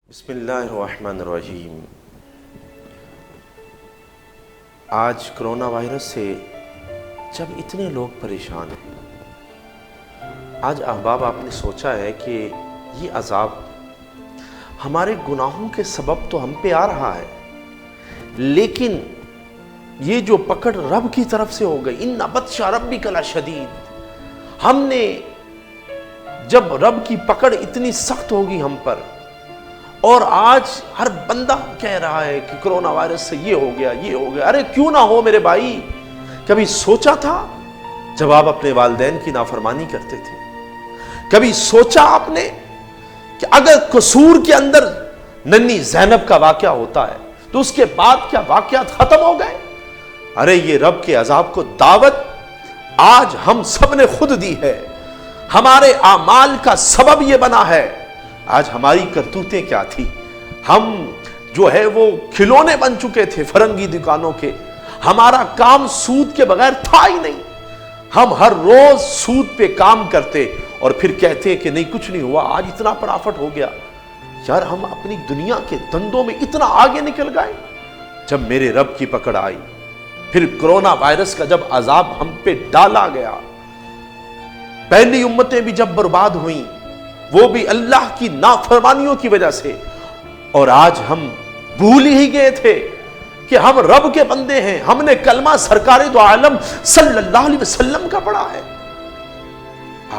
بسم اللہ الرحمن الرحیم۔ آج کرونا وائرس سے جب اتنے لوگ پریشان ہیں، آج احباب آپ نے سوچا ہے کہ یہ عذاب ہمارے گناہوں کے سبب تو ہم پہ آ رہا ہے، لیکن یہ جو پکڑ رب کی طرف سے ہو گئی، ان بطش ربک لشدید، ہم نے جب رب کی پکڑ اتنی سخت ہوگی ہم پر، اور آج ہر بندہ کہہ رہا ہے کہ کرونا وائرس سے یہ ہو گیا یہ ہو گیا۔ ارے کیوں نہ ہو میرے بھائی، کبھی سوچا تھا جب آپ اپنے والدین کی نافرمانی کرتے تھے؟ کبھی سوچا آپ نے کہ اگر قصور کے اندر ننھی زینب کا واقعہ ہوتا ہے تو اس کے بعد کیا واقعات ختم ہو گئے؟ ارے یہ رب کے عذاب کو دعوت آج ہم سب نے خود دی ہے، ہمارے اعمال کا سبب یہ بنا ہے۔ آج ہماری کرتوتیں کیا تھی؟ ہم جو ہے وہ کھلونے بن چکے تھے فرنگی دکانوں کے، ہمارا کام سود کے بغیر تھا ہی نہیں، ہم ہر روز سود پہ کام کرتے اور پھر کہتے کہ نہیں کچھ نہیں ہوا، آج اتنا پرافٹ ہو گیا۔ یار ہم اپنی دنیا کے دندوں میں اتنا آگے نکل گئے۔ جب میرے رب کی پکڑ آئی، پھر کرونا وائرس کا جب عذاب ہم پہ ڈالا گیا، پہلی امتیں بھی جب برباد ہوئیں وہ بھی اللہ کی نافرمانیوں کی وجہ سے، اور آج ہم بھول ہی گئے تھے کہ ہم رب کے بندے ہیں، ہم نے کلمہ سرکار دو عالم صلی اللہ علیہ وسلم کا پڑھا ہے۔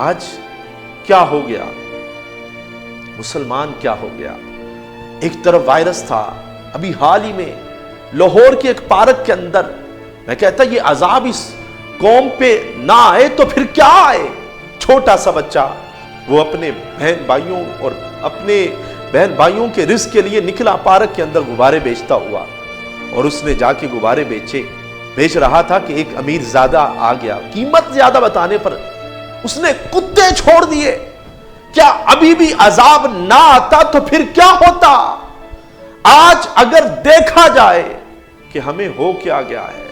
آج کیا ہو گیا؟ مسلمان کیا ہو گیا؟ ایک طرف وائرس تھا، ابھی حال ہی میں لاہور کے ایک پارک کے اندر میں کہتا یہ عذاب اس قوم پہ نہ آئے تو پھر کیا آئے؟ چھوٹا سا بچہ وہ اپنے بہن بھائیوں کے رزق کے لیے نکلا، پارک کے اندر غبارے بیچتا ہوا، اور اس نے جا کے غبارے بیچ رہا تھا کہ ایک امیر زادہ آ گیا، قیمت زیادہ بتانے پر اس نے کتے چھوڑ دیے۔ کیا ابھی بھی عذاب نہ آتا تو پھر کیا ہوتا؟ آج اگر دیکھا جائے کہ ہمیں ہو کیا گیا ہے،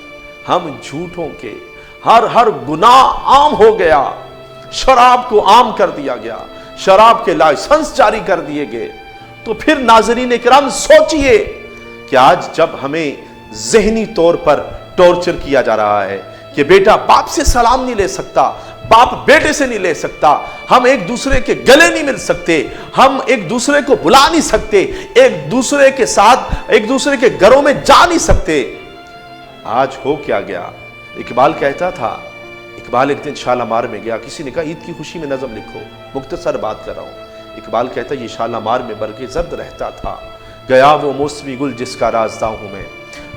ہم جھوٹوں کے ہر گناہ عام ہو گیا، شراب کو عام کر دیا گیا، شراب کے لائسنس جاری کر دیے گئے، تو پھر ناظرین کرام سوچئے کہ آج جب ہمیں ذہنی طور پر ٹارچر کیا جا رہا ہے کہ بیٹا باپ سے سلام نہیں لے سکتا، باپ بیٹے سے نہیں لے سکتا، ہم ایک دوسرے کے گلے نہیں مل سکتے، ہم ایک دوسرے کو بلا نہیں سکتے، ایک دوسرے کے ساتھ ایک دوسرے کے گھروں میں جا نہیں سکتے، آج ہو کیا گیا؟ اقبال کہتا تھا، اقبال ایک دن شالامار میں گیا، کسی نے کہا عید کی خوشی میں نظم لکھو، مختصر بات کر رہا ہوں۔ اقبال کہتا یہ شالامار میں برگ زرد رہتا تھا، گیا وہ موسمی گل جس کا رازداں ہوں میں،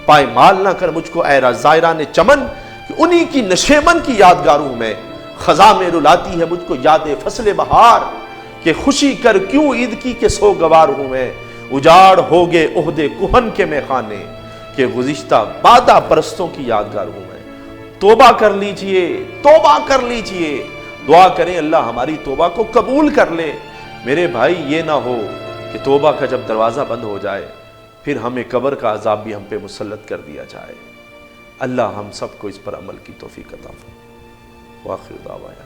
پائے مال نہ کر مجھ کو اے زائران چمن، کہ انہی کی نشیمن کی یادگار ہوں میں، خزاں میں رلاتی ہے مجھ کو یاد فصل بہار، کہ خوشی کر کیوں عید کی کہ سوگوار ہوں میں، اجاڑ ہو گئے عہدے کہن کے میخانے، کہ گزشتہ بادہ پرستوں کی یادگار ہوں میں۔ توبہ کر لیجئے، توبہ کر لیجئے، دعا کریں اللہ ہماری توبہ کو قبول کر لے۔ میرے بھائی یہ نہ ہو کہ توبہ کا جب دروازہ بند ہو جائے پھر ہمیں قبر کا عذاب بھی ہم پہ مسلط کر دیا جائے۔ اللہ ہم سب کو اس پر عمل کی توفیق عطا فرمائے۔ وآخر دعوانا